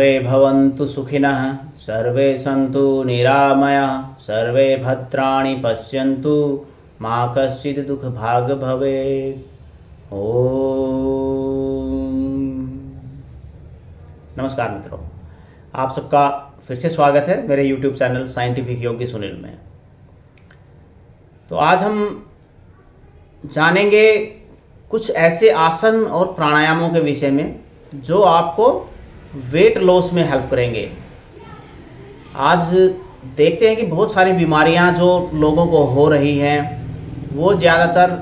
सर्वे भवन्तु सुखिनः, सर्वे सन्तु निरामयाः, सर्वे भद्राणि पश्यन्तु, मा कश्चित् दुःखभाग् भवेत्। ओम। नमस्कार मित्रों, आप सबका फिर से स्वागत है मेरे YouTube चैनल साइंटिफिक योगी सुनील में। तो आज हम जानेंगे कुछ ऐसे आसन और प्राणायामों के विषय में जो आपको वेट लॉस में हेल्प करेंगे। आज देखते हैं कि बहुत सारी बीमारियां जो लोगों को हो रही हैं वो ज़्यादातर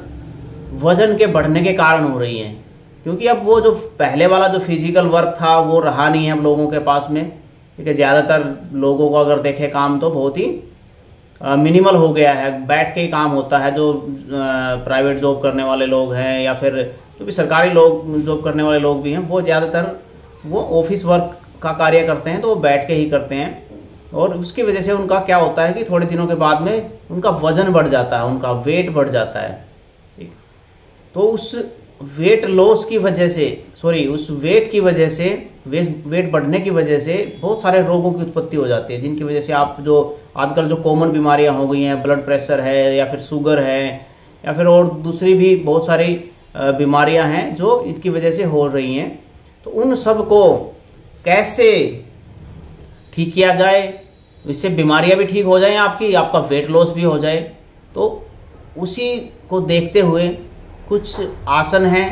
वजन के बढ़ने के कारण हो रही हैं, क्योंकि अब वो जो पहले वाला जो फिजिकल वर्क था वो रहा नहीं है अब लोगों के पास में। ठीक है, ज़्यादातर लोगों को अगर देखें काम तो बहुत ही मिनिमल हो गया है, बैठ के ही काम होता है। जो प्राइवेट जॉब करने वाले लोग हैं या फिर जो भी सरकारी लोग जॉब करने वाले लोग भी हैं, वो ज़्यादातर वो ऑफिस वर्क का कार्य करते हैं, तो वो बैठ के ही करते हैं। और उसकी वजह से उनका क्या होता है कि थोड़े दिनों के बाद में उनका वजन बढ़ जाता है, उनका वेट बढ़ जाता है। ठीक, तो उस वेट लॉस की वजह से उस वेट की वजह से वेट बढ़ने की वजह से बहुत सारे रोगों की उत्पत्ति हो जाती है, जिनकी वजह से आप जो आजकल जो कॉमन बीमारियां हो गई हैं, ब्लड प्रेशर है या फिर शुगर है या फिर और दूसरी भी बहुत सारी बीमारियां हैं जो इनकी वजह से हो रही हैं। तो उन सब को कैसे ठीक किया जाए, इससे बीमारियां भी ठीक हो जाएं, आपका वेट लॉस भी हो जाए, तो उसी को देखते हुए कुछ आसन हैं,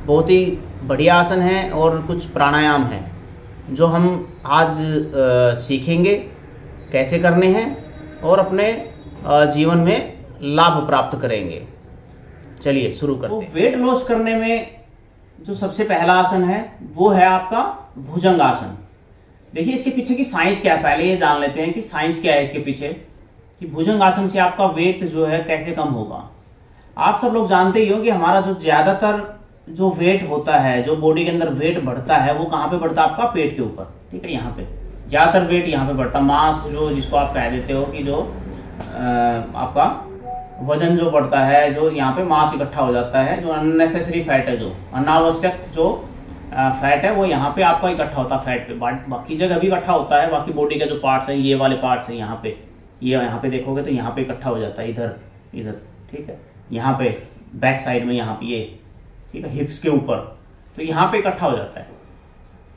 बहुत ही बढ़िया आसन हैं और कुछ प्राणायाम हैं जो हम आज सीखेंगे कैसे करने हैं और अपने जीवन में लाभ प्राप्त करेंगे। चलिए शुरू करते हैं। तो वेट लॉस करने में जो सबसे पहला आसन है वो है आपका भुजंग आसन। देखिए इसके पीछे की साइंस क्या है, पहले ये जान लेते हैं कि साइंस क्या है इसके पीछे, कि भुजंग आसन से आपका वेट जो है कैसे कम होगा। आप सब लोग जानते ही हो कि हमारा जो ज्यादातर जो वेट होता है, जो बॉडी के अंदर वेट बढ़ता है, वो कहाँ पे बढ़ता है? आपका पेट के ऊपर। ठीक है, यहाँ पे ज्यादातर वेट यहाँ पे बढ़ता है। मास जो जिसको आप कह देते हो कि जो आपका वजन जो बढ़ता है, जो यहाँ पे मास इकट्ठा हो जाता है, जो अननेसेसरी फैट है, जो अनावश्यक जो फैट है वो यहाँ पे आपका इकट्ठा होता है। फैट पे बाकी जगह भी इकट्ठा होता है, बाकी बॉडी के जो पार्ट्स हैं, ये वाले पार्ट्स हैं यहाँ पे, ये यहाँ पे देखोगे तो यहाँ पे इकट्ठा हो जाता है, इधर। ठीक है, यहाँ पे बैक साइड में, यहाँ पे ये, ठीक है, हिप्स के ऊपर, तो यहाँ पे इकट्ठा हो जाता है।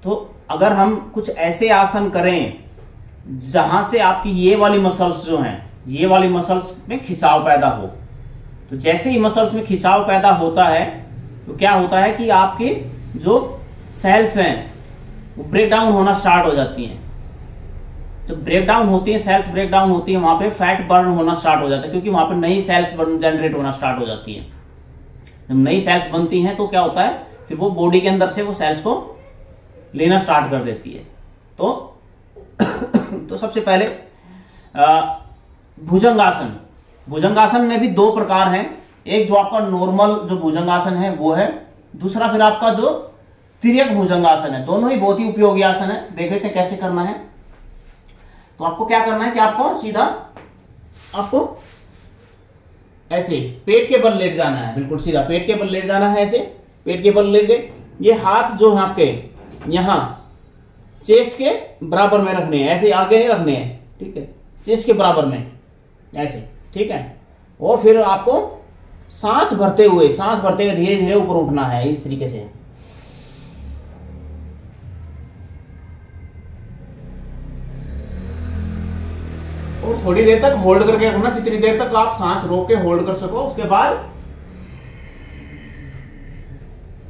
तो अगर हम कुछ ऐसे आसन करें जहां से आपकी ये वाली मसल्स जो हैं, ये वाली मसल्स में खिंचाव पैदा हो, तो जैसे ही मसल्स में खिंचाव पैदा होता है तो क्या होता है कि आपके जो सेल्स हैं वो ब्रेक डाउन होना स्टार्ट हो जाती हैं। जब ब्रेक डाउन होती है, सेल्स ब्रेक डाउन होती है, वहां पे फैट बर्न होना स्टार्ट हो जाता है, क्योंकि वहां पे नई सेल्स जनरेट होना स्टार्ट हो जाती है। जब नई सेल्स बनती हैं तो क्या होता है, फिर वो बॉडी के अंदर से वो सेल्स को लेना स्टार्ट कर देती है। तो सबसे पहले भुजंगासन में भी दो प्रकार हैं। एक जो आपका नॉर्मल जो भुजंगासन है वो है, दूसरा फिर आपका जो तिर्यक भुजंगासन है। दोनों ही बहुत ही उपयोगी आसन है। देख लेते हैं कैसे करना है। तो आपको क्या करना है कि आपको सीधा आपको ऐसे पेट के बल लेट जाना है, बिल्कुल सीधा पेट के बल लेट जाना है। ऐसे पेट के बल लेट गए, ये हाथ जो है आपके यहां चेस्ट के बराबर में रखने हैं, ऐसे आगे नहीं रखने हैं। ठीक है, चेस्ट के बराबर में ऐसे। ठीक है, और फिर आपको सांस भरते हुए धीरे धीरे ऊपर उठना है, इस तरीके से। और थोड़ी देर तक होल्ड करके रखना, जितनी देर तक आप सांस रोक के होल्ड कर सको। उसके बाद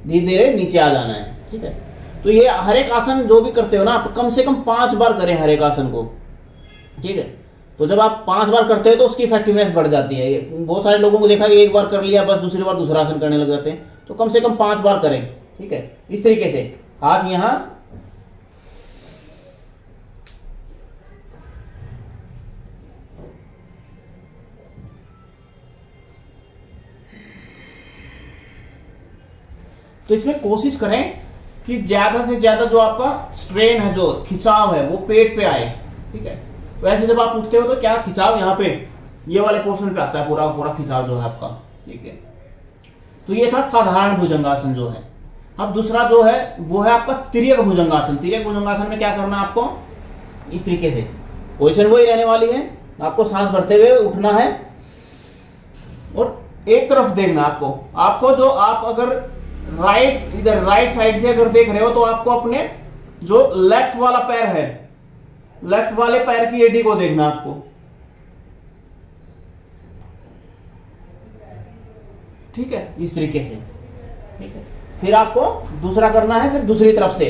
धीरे धीरे नीचे आ जाना है। ठीक है, तो ये हर एक आसन जो भी करते हो ना, आप कम से कम 5 बार करें हर एक आसन को। ठीक है, तो जब आप 5 बार करते हो तो उसकी इफेक्टिवनेस बढ़ जाती है। बहुत सारे लोगों को देखा कि एक बार कर लिया, बस दूसरी बार दूसरा आसन करने लग जाते हैं। तो कम से कम 5 बार करें। ठीक है, इस तरीके से हाथ यहां, तो इसमें कोशिश करें कि ज्यादा से ज्यादा जो आपका स्ट्रेन है, जो खिंचाव है, वो पेट पे आए। ठीक है, तो ऐसे जब आप उठते हो तो क्या खिंचाव यहाँ पे ये वाले पोर्शन पे आता है, पूरा पूरा खिंचाव जो है आपका। ठीक है, तो ये था साधारण भुजंगासन जो है। अब दूसरा जो है वो है आपका तिर्यक भुजंगासन। तिर्यक भुजंगासन में क्या करना है आपको, इस तरीके से पोजीशन वही रहने वाली है, आपको सांस भरते हुए उठना है और एक तरफ देखना आपको जो आप अगर इधर राइट साइड से अगर देख रहे हो तो आपको अपने जो लेफ्ट वाला पैर है, लेफ्ट वाले पैर की एडी को देखना आपको। ठीक है, इस तरीके से। ठीक है, फिर आपको दूसरा करना है, फिर दूसरी तरफ से।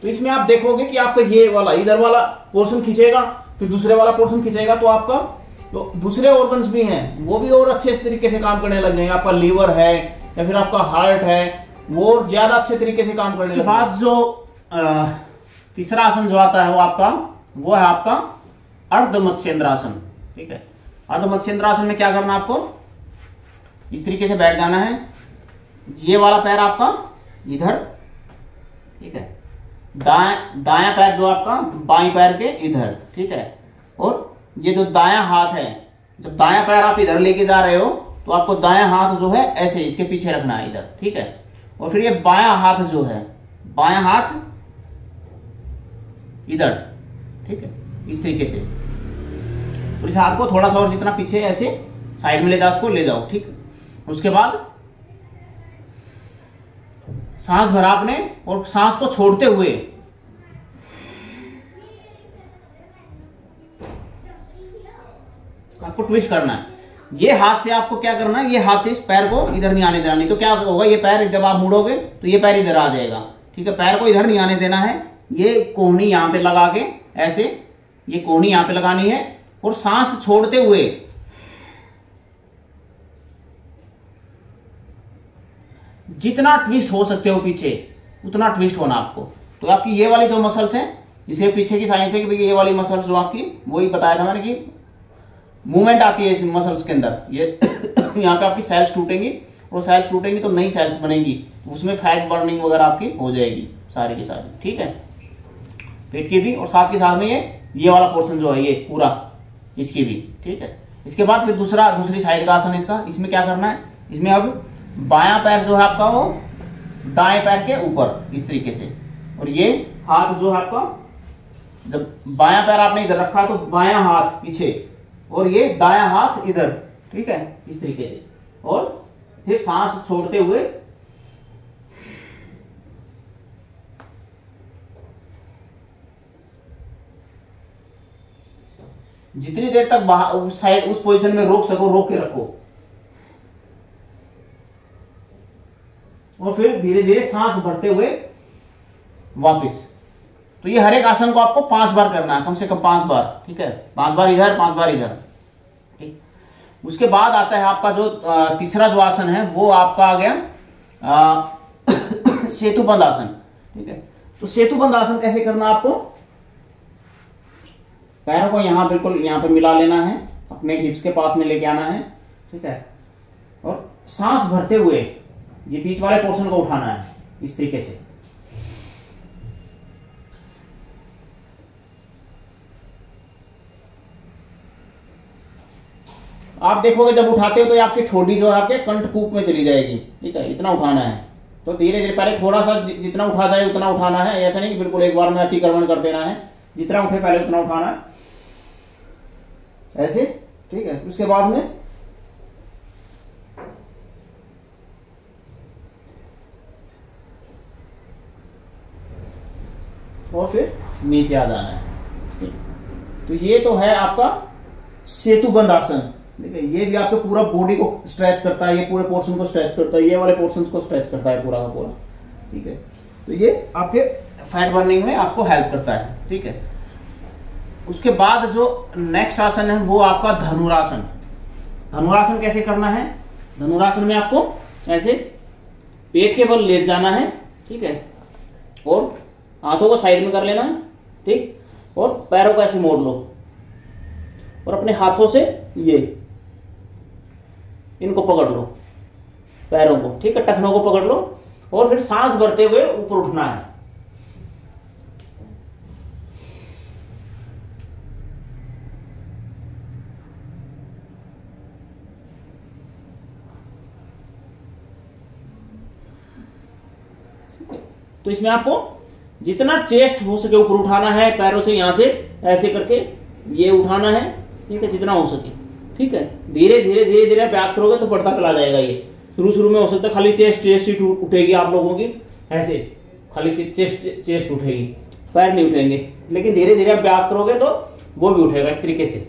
तो इसमें आप देखोगे कि आपका ये वाला इधर वाला पोर्शन खींचेगा, फिर दूसरे वाला पोर्शन खींचेगा, तो आपका तो दूसरे ऑर्गन्स भी हैं वो भी और अच्छे इस तरीके से काम करने लग जाएंगे। आपका लीवर है या फिर आपका हार्ट है, वो और ज्यादा अच्छे तरीके से काम करने लगे। बाद जो तीसरा आसन जो आता है वो है आपका अर्ध मत्स्येंद्रासन। ठीक है, अर्ध मत्स्येंद्रासन में क्या करना है आपको, इस तरीके से बैठ जाना है, ये वाला पैर आपका इधर, ठीक है, दायां पैर जो आपका बाएं पैर के इधर। ठीक है, और ये जो दायां हाथ है, जब दायां पैर आप इधर लेके जा रहे हो तो आपको दायां हाथ जो है ऐसे इसके पीछे रखना है इधर। ठीक है, और फिर ये बायां हाथ जो है, बायां हाथ इधर। ठीक है, इस तरीके से, और इस हाथ को थोड़ा सा और जितना पीछे ऐसे साइड में ले जाओ, उसको ले जाओ। ठीक, उसके बाद सांस भरा आपने और सांस को छोड़ते हुए आपको ट्विस्ट करना है। ये हाथ से आपको क्या करना है, ये हाथ से इस पैर को इधर नहीं आने देना, नहीं तो क्या होगा, ये पैर जब आप मुड़ोगे तो ये पैर इधर आ जाएगा। ठीक है, पैर को इधर नहीं आने देना है, ये कोहनी यहां पे लगा के ऐसे, ये कोहनी यहां पे लगानी है और सांस छोड़ते हुए जितना ट्विस्ट हो सकते हो पीछे उतना ट्विस्ट होना आपको। तो आपकी ये वाली जो मसल्स हैं, जिसे पीछे की साइंस है कि ये वाली मसल्स जो आपकी, वही बताया था मैंने कि मूवमेंट आती है इस मसल्स के अंदर, ये यहाँ पे आपकी सेल्स टूटेंगी और सेल्स टूटेंगी तो नई सेल्स बनेंगी, उसमें फैट बर्निंग वगैरह आपकी हो जाएगी सारी की सारी। ठीक है, पेट की भी और साथ के साथ में ये वाला पोर्शन जो है ये पूरा इसकी भी। ठीक है, इसके बाद फिर दूसरी साइड का आसन इसका। इसमें क्या करना है, इसमें अब बायां पैर जो है आपका वो दाएं पैर के ऊपर इस तरीके से, और ये हाथ जो है आपका, जब बायां पैर आपने इधर रखा तो बायां हाथ पीछे और ये दायां हाथ इधर। ठीक है, इस तरीके से, और फिर सांस छोड़ते हुए जितनी देर तक उस साइड उस पोजीशन में रोक सको रोक के रखो, और फिर धीरे धीरे सांस भरते हुए वापस। तो ये हर एक आसन को आपको 5 बार करना है, कम से कम 5 बार। ठीक है, 5 बार इधर 5 बार इधर। ठीक, उसके बाद आता है आपका जो तीसरा जो आसन है वो आपका आ गया सेतुबंध आसन। ठीक है, तो सेतुबंध आसन कैसे करना आपको, पैरों को यहां बिल्कुल यहां पे मिला लेना है, अपने हिप्स के पास में लेके आना है। ठीक है, और सांस भरते हुए ये बीच वाले पोर्शन को उठाना है इस तरीके से। आप देखोगे जब उठाते हो तो ये आपकी ठोडी जो है आपके कंठकूप में चली जाएगी। ठीक है, इतना उठाना है, तो धीरे धीरे पहले थोड़ा सा जितना उठा जाए उतना उठाना है, ऐसा नहीं कि बिल्कुल एक बार में अतिक्रमण कर देना है, जितना उठे पहले उतना उठाना है ऐसे। ठीक है, उसके बाद में और फिर नीचे आ जाना है। तो ये तो है आपका सेतुबंध आसन। देखिए, ये भी आपके पूरा बॉडी को स्ट्रेच करता है, ये पूरे पोर्शन को स्ट्रेच करता है, ये वाले पोर्शंस को स्ट्रेच करता है पूरा का पूरा। ठीक है, तो ये आपके फैट बर्निंग में आपको हेल्प करता है। ठीक है, उसके बाद जो नेक्स्ट आसन है वो आपका धनुरासन। धनुरासन कैसे करना है, धनुरासन में आपको ऐसे पेट के बल लेट जाना है। ठीक है, और हाथों को साइड में कर लेना है। ठीक, और पैरों को ऐसे मोड़ लो और अपने हाथों से ये इनको पकड़ लो, पैरों को। ठीक है, टखनों को पकड़ लो और फिर सांस भरते हुए ऊपर उठना है। तो इसमें आपको जितना चेस्ट हो सके ऊपर उठाना है, पैरों से यहां से ऐसे करके ये उठाना है, ठीक है, जितना हो सके, ठीक है। धीरे धीरे अभ्यास करोगे तो बढ़ता चला जाएगा। ये शुरू में हो सकता है खाली चेस्ट ही उठेगी आप लोगों की, ऐसे खाली चेस्ट उठेगी, पैर नहीं उठेंगे, लेकिन धीरे धीरे अभ्यास करोगे तो वो भी उठेगा इस तरीके से।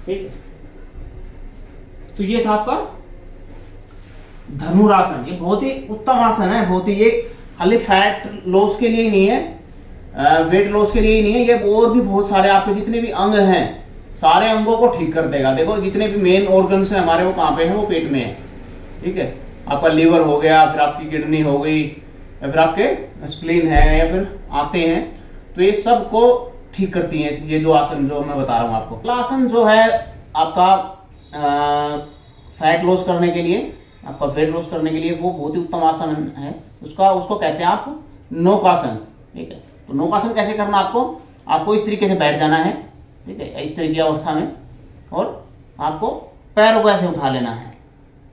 ठीक, तो ये था आपका धनुरासन। ये बहुत ही उत्तम आसन है, बहुत ही, ये खाली फैट लॉस के लिए ही नहीं है, वेट लॉस के लिए ही नहीं है, ये और भी बहुत सारे आपके जितने भी अंग हैं सारे अंगों को ठीक कर देगा। देखो जितने भी मेन ऑर्गन्स हैं हमारे, वो कहाँ पे हैं, वो पेट में है, ठीक है। आपका लीवर हो गया, फिर आपकी किडनी हो गई, या फिर आपके स्प्लीन है, या फिर आते हैं, तो ये सब को ठीक करती हैं ये जो आसन जो मैं बता रहा हूं आपको। आसन जो है आपका फैट लॉस करने के लिए, आपका वेट लॉस करने के लिए, वो बहुत ही उत्तम आसन है। उसको कहते हैं आप नौकासन, ठीक है। तो नौकासन कैसे करना, आपको इस तरीके से बैठ जाना है, ठीक है, इस तरह की अवस्था में, और आपको पैरों को ऐसे उठा लेना है,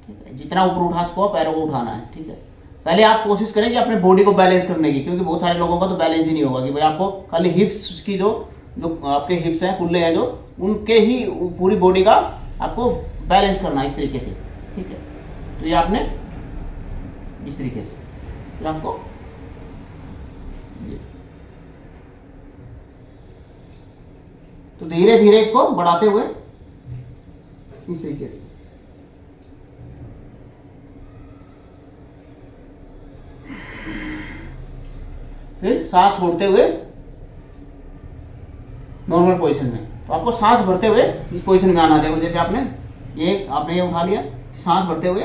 ठीक है। जितना ऊपर उठा सको पैरों को उठाना है, ठीक है। पहले आप कोशिश करें कि अपने बॉडी को बैलेंस करने की, क्योंकि बहुत सारे लोगों का तो बैलेंस ही नहीं होगा, कि भाई आपको खाली हिप्स की जो आपके हिप्स हैं, कुल्ले हैं जो, उनके ही पूरी बॉडी का आपको बैलेंस करना है इस तरीके से, ठीक है। तो ये आपने इस तरीके से, फिर आपको तो धीरे धीरे इसको बढ़ाते हुए इस तरीके से, फिर सांस छोड़ते हुए नॉर्मल पोजीशन में। तो आपको सांस भरते हुए इस पोजीशन में आना। देखो जैसे आपने ये उठा लिया, सांस भरते हुए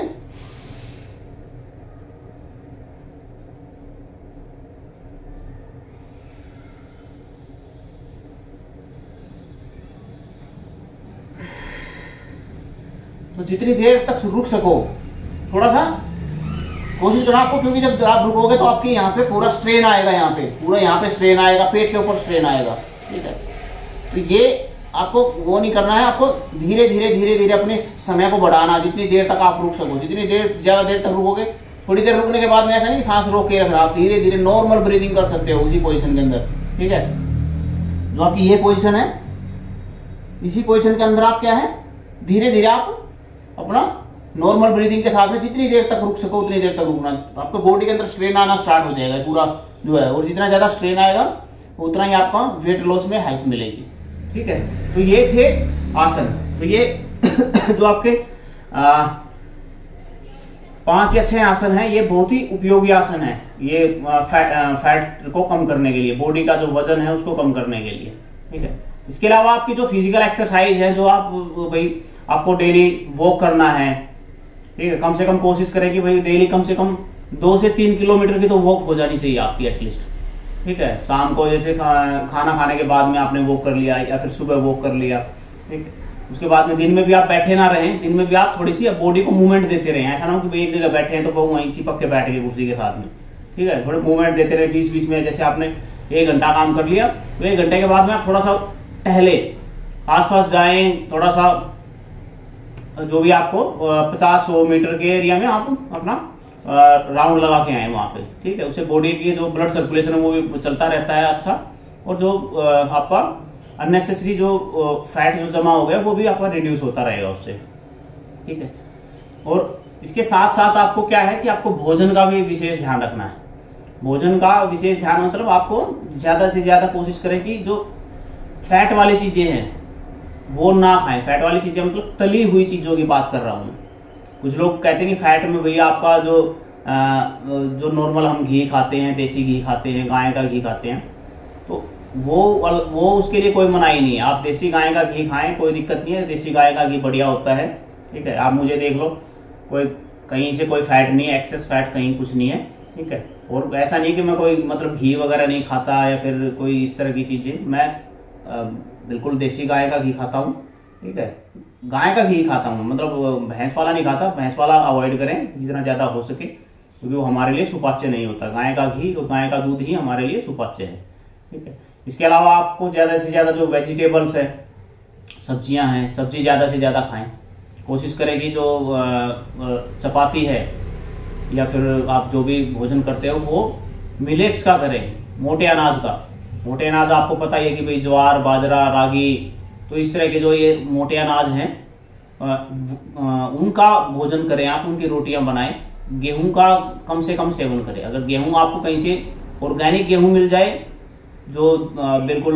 तो जितनी देर तक रुक सको, थोड़ा सा कोशिश करना आपको, क्योंकि जब आप रुकोगे तो आपके यहाँ पे पूरा स्ट्रेन आएगा, यहाँ पे स्ट्रेन आएगा, पेट के ऊपर स्ट्रेन आएगा, ठीक है। तो ये आपको वो नहीं करना है, आपको धीरे धीरे अपने समय को बढ़ाना, जितनी देर तक आप रुक सको, जितनी देर ज्यादा देर तक रुकोगे, थोड़ी देर रुकने के बाद में ऐसा नहीं सांस रोक के रखना, आप धीरे धीरे नॉर्मल ब्रीदिंग कर सकते हो उसी पोजीशन के अंदर, ठीक है। जो आपकी ये पोजीशन है, इसी पोजीशन के अंदर आप क्या है, धीरे धीरे आप अपना नॉर्मल ब्रीदिंग के साथ में जितनी देर तक रुक सको उतनी देर तक रुकना। आपको बॉडी के अंदर स्ट्रेन आना स्टार्ट हो जाएगा पूरा जो है, और जितना ज्यादा स्ट्रेन आएगा उतना ही आपका वेट लॉस में हेल्प मिलेगी, ठीक है। तो ये थे आसन। तो ये जो आपके 5 या 6 आसन है, ये बहुत ही उपयोगी आसन है, ये फैट को कम करने के लिए, बॉडी का जो वजन है उसको कम करने के लिए, ठीक है। इसके अलावा आपकी जो फिजिकल एक्सरसाइज है, जो आप भाई आपको डेली वॉक करना है, ठीक है, कम से कम कोशिश करें कि भाई डेली कम से कम 2 से 3 किलोमीटर की तो वॉक हो जानी चाहिए आपकी एटलीस्ट, ठीक है। शाम को जैसे खाना खाने के बाद में आपने वॉक कर लिया, या फिर सुबह वॉक कर लिया, ठीक है। उसके बाद में दिन में भी आप बैठे ना रहें, दिन में भी आप थोड़ी सी बॉडी को मूवमेंट देते रहें। ऐसा ना हो कि भाई एक जगह बैठे हैं तो वो वहीं चिपक के बैठ गए कुर्सी के साथ में, ठीक है। थोड़े मूवमेंट देते रहे बीच बीच में। जैसे आपने 1 घंटा काम कर लिया, तो 1 घंटे के बाद में आप थोड़ा सा टहले, आसपास जाएं, थोड़ा सा जो भी आपको 50-100 मीटर के एरिया में आप अपना राउंड लगा के आए वहां पे, ठीक है। उससे बॉडी की जो ब्लड सर्कुलेशन है वो भी चलता रहता है अच्छा, और जो आपका अननेसेसरी जो फैट जो जमा हो गया वो भी आपका रिड्यूस होता रहेगा उससे, ठीक है। और इसके साथ साथ आपको क्या है कि आपको भोजन का भी विशेष ध्यान रखना है। भोजन का विशेष ध्यान मतलब आपको ज्यादा से ज्यादा कोशिश करें कि जो फैट वाली चीजें हैं वो ना खाएं। फैट वाली चीजें मतलब तली हुई चीजों की बात कर रहा हूं। कुछ लोग कहते हैं कि फैट में भैया आपका जो नॉर्मल हम घी खाते हैं, देसी घी खाते हैं, गाय का घी खाते हैं, तो वो उसके लिए कोई मनाही नहीं है। आप देसी गाय का घी खाएं, कोई दिक्कत नहीं है, देसी गाय का घी बढ़िया होता है, ठीक है। आप मुझे देख लो, कोई कहीं से कोई फैट नहीं है, एक्सेस फैट कहीं कुछ नहीं है, ठीक है। और ऐसा नहीं कि मैं कोई मतलब घी वगैरह नहीं खाता या फिर कोई इस तरह की चीजें, मैं बिल्कुल देसी गाय का घी खाता हूँ, ठीक है। गाय का घी खाता हूँ, मतलब भैंस वाला नहीं खाता, भैंस वाला अवॉइड करें जितना ज्यादा हो सके, क्योंकि वो हमारे लिए सुपाच्य नहीं होता। गाय का घी और गाय का दूध ही हमारे लिए सुपाच्य है, ठीक है। इसके अलावा आपको ज़्यादा से ज़्यादा जो वेजिटेबल्स है, सब्जियां हैं, सब्जी ज़्यादा से ज़्यादा खाएं। कोशिश करें कि जो चपाती है या फिर आप जो भी भोजन करते हो वो मिलेट्स का करें, मोटे अनाज का। मोटे अनाज आपको पता ही है कि भाई ज्वार, बाजरा, रागी, तो इस तरह के जो ये मोटे अनाज हैं उनका भोजन करें आप, उनकी रोटियां बनाएं। गेहूं का कम से कम सेवन करें। अगर गेहूं आपको कहीं से ऑर्गेनिक गेहूं मिल जाए, जो बिल्कुल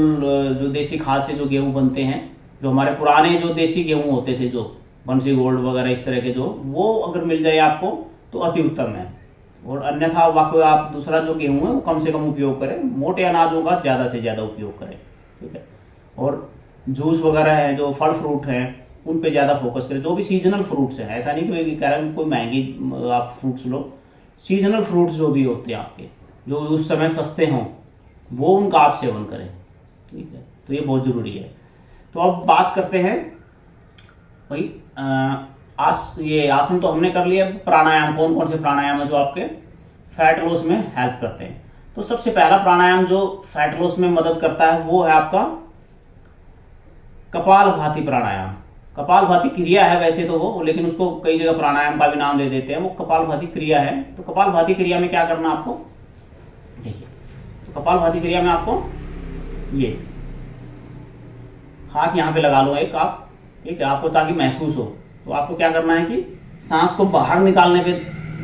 जो देसी खाद से जो गेहूं बनते हैं, जो हमारे पुराने जो देसी गेहूं होते थे, जो बंसी गोल्ड वगैरह इस तरह के, जो वो अगर मिल जाए आपको तो अति उत्तम है। और अन्यथा वाकई आप दूसरा जो गेहूं है वो कम से कम उपयोग करें, मोटे अनाजों का ज़्यादा से ज़्यादा उपयोग करें, ठीक है। और जूस वगैरह है, जो फल फ्रूट हैं, उन पे ज़्यादा फोकस करें। जो भी सीजनल फ्रूट्स हैं, ऐसा नहीं कि कह रहा है कोई महंगी आप फ्रूट्स लो, सीजनल फ्रूट्स जो भी होते हैं आपके, जो उस समय सस्ते हों, वो उनका आप सेवन करें, ठीक है। तो ये बहुत ज़रूरी है। तो अब बात करते हैं भाई ये आसन तो हमने कर लिया। प्राणायाम, कौन कौन से प्राणायाम है जो आपके फैट लॉस में हेल्प करते हैं। तो सबसे पहला प्राणायाम जो फैट लॉस में मदद करता है वो है आपका कपालभाति प्राणायाम। कपालभाति क्रिया है वैसे तो वो, लेकिन उसको कई जगह प्राणायाम का भी नाम दे देते हैं। वो कपालभाति क्रिया है। तो कपालभाति क्रिया में क्या करना आपको, देखिए, तो कपालभाति क्रिया में आपको ये हाथ यहाँ पे लगा लो एक आप, ठीक है, आपको ताकि महसूस हो। तो आपको क्या करना है कि सांस को बाहर निकालने पे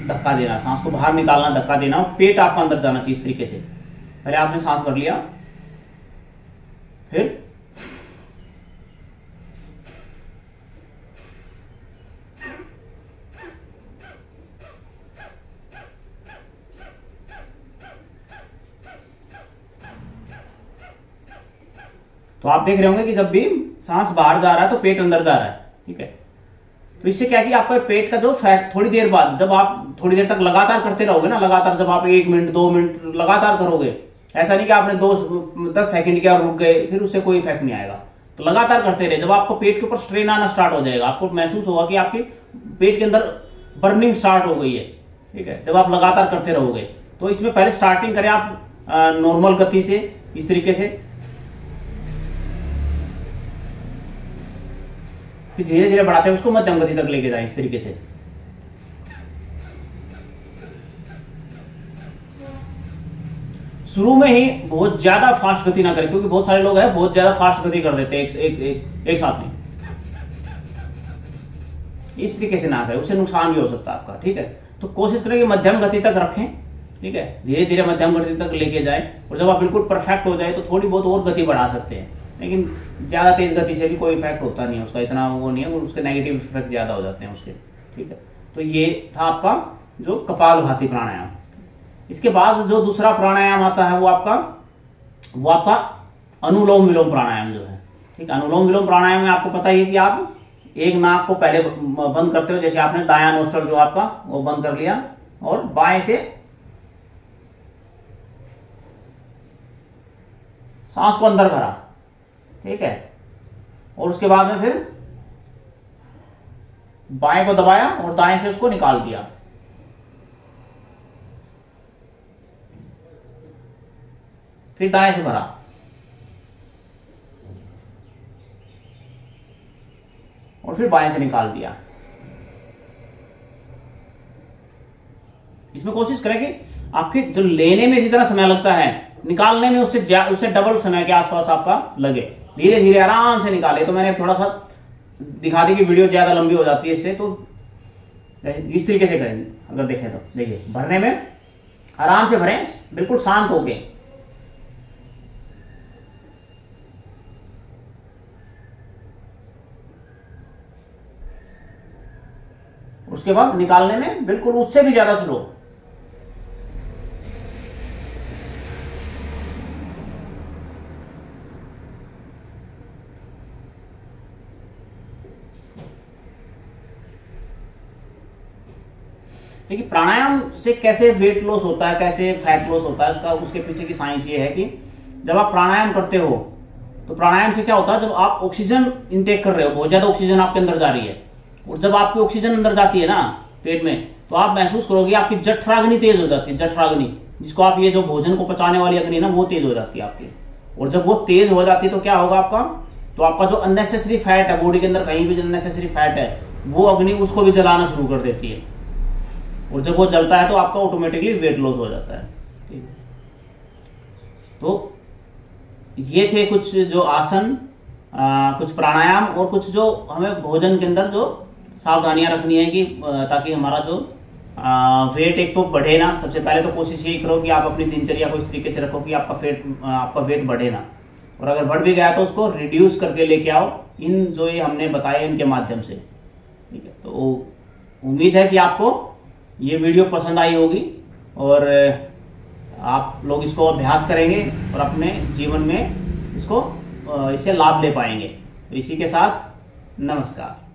धक्का देना, सांस को बाहर निकालना, धक्का देना, और पेट आपका अंदर जाना चाहिए इस तरीके से। पहले आपने सांस भर लिया, फिर तो आप देख रहे होंगे कि जब भी सांस बाहर जा रहा है तो पेट अंदर जा रहा है, ठीक है। तो इससे क्या कि आपका पेट का जो फैट थोड़ी देर बाद, जब आप थोड़ी देर तक लगातार करते रहोगे ना, लगातार जब आप 1 मिनट 2 मिनट लगातार करोगे, ऐसा नहीं कि आपने 10 सेकंड किया और रुक गए, फिर उससे कोई इफेक्ट नहीं आएगा। तो लगातार करते रहे। जब आपको पेट के ऊपर स्ट्रेन आना स्टार्ट हो जाएगा, आपको महसूस होगा कि आपके पेट के अंदर बर्निंग स्टार्ट हो गई है, ठीक है, जब आप लगातार करते रहोगे। तो इसमें पहले स्टार्टिंग करें आप नॉर्मल गति से, इस तरीके से, फिर धीरे धीरे बढ़ाते हैं उसको, मध्यम गति तक लेके जाएं इस तरीके से। शुरू में ही बहुत ज्यादा फास्ट गति ना करें, क्योंकि बहुत सारे लोग हैं बहुत ज्यादा फास्ट गति कर देते हैं एक साथ में। इस तरीके से ना करें, उससे नुकसान भी हो सकता है आपका, ठीक है। तो कोशिश करें कि मध्यम गति तक रखें, ठीक है, धीरे धीरे मध्यम गति तक लेके जाएं। और जब आप बिल्कुल परफेक्ट हो जाए तो थोड़ी बहुत और गति बढ़ा सकते हैं, लेकिन ज्यादा तेज गति से भी कोई इफेक्ट होता नहीं है उसका, इतना वो नहीं है, उसके नेगेटिव इफेक्ट ज्यादा हो जाते हैं उसके, ठीक है। तो ये था आपका जो कपालभाति प्राणायाम। इसके बाद जो दूसरा प्राणायाम आता है वो आपका अनुलोम विलोम प्राणायाम जो है, ठीक। अनुलोम विलोम प्राणायाम में आपको पता ही है कि आप एक नाक को पहले बंद करते हो, जैसे आपने दायां नोस्ट्रल जो आपका वो बंद कर लिया, और बाएं से सांस को अंदर भरा, ठीक है, और उसके बाद में फिर बाएं को दबाया और दाएं से उसको निकाल दिया। फिर दाएं से भरा, और फिर बाएं से निकाल दिया। इसमें कोशिश करें कि आपके जो लेने में जितना समय लगता है, निकालने में उससे डबल समय के आसपास आपका लगे। धीरे धीरे आराम से निकाले। तो मैंने थोड़ा सा दिखा दी कि वीडियो ज्यादा लंबी हो जाती है इससे, तो इस तरीके से करेंगे। अगर देखें तो देखिए, भरने में आराम से भरें, बिल्कुल शांत होके। उसके बाद निकालने में बिल्कुल उससे भी ज्यादा स्लो। देखिए, प्राणायाम से कैसे वेट लॉस होता है, कैसे फैट लॉस होता है, उसके पीछे की साइंस ये है कि जब आप प्राणायाम करते हो तो प्राणायाम से क्या होता है, जब आप ऑक्सीजन इंटेक कर रहे हो, बहुत ज्यादा ऑक्सीजन आपके अंदर जा रही है, और जब आपकी ऑक्सीजन अंदर जाती है ना पेट में, तो आप महसूस करोगे आपकी जठराग्नि तेज हो जाती है। जठराग्नि, जिसको आप ये जो भोजन को पचाने वाली अग्नि ना, वो तेज हो जाती है आपकी। और जब वो तेज हो जाती है तो क्या होगा आपका, तो आपका जो अननेसेसरी फैट है बॉडी के अंदर, कहीं भी जो अननेसेसरी फैट है, वो अग्नि उसको भी जलाना शुरू कर देती है। और जब वो जलता है तो आपका ऑटोमेटिकली वेट लॉस हो जाता है। ठीक है, तो ये थे कुछ जो आसन, कुछ प्राणायाम और कुछ जो हमें भोजन के अंदर जो सावधानियां रखनी है कि ताकि हमारा जो वेट एक तो बढ़े ना। सबसे पहले तो कोशिश यही करो कि आप अपनी दिनचर्या को इस तरीके से रखो कि आपका वेट बढ़े ना, और अगर बढ़ भी गया तो उसको रिड्यूस करके लेके आओ इन जो ये हमने बताए इनके माध्यम से। ठीक है, तो उम्मीद है कि आपको ये वीडियो पसंद आई होगी और आप लोग इसको अभ्यास करेंगे और अपने जीवन में इससे लाभ ले पाएंगे। तो इसी के साथ नमस्कार।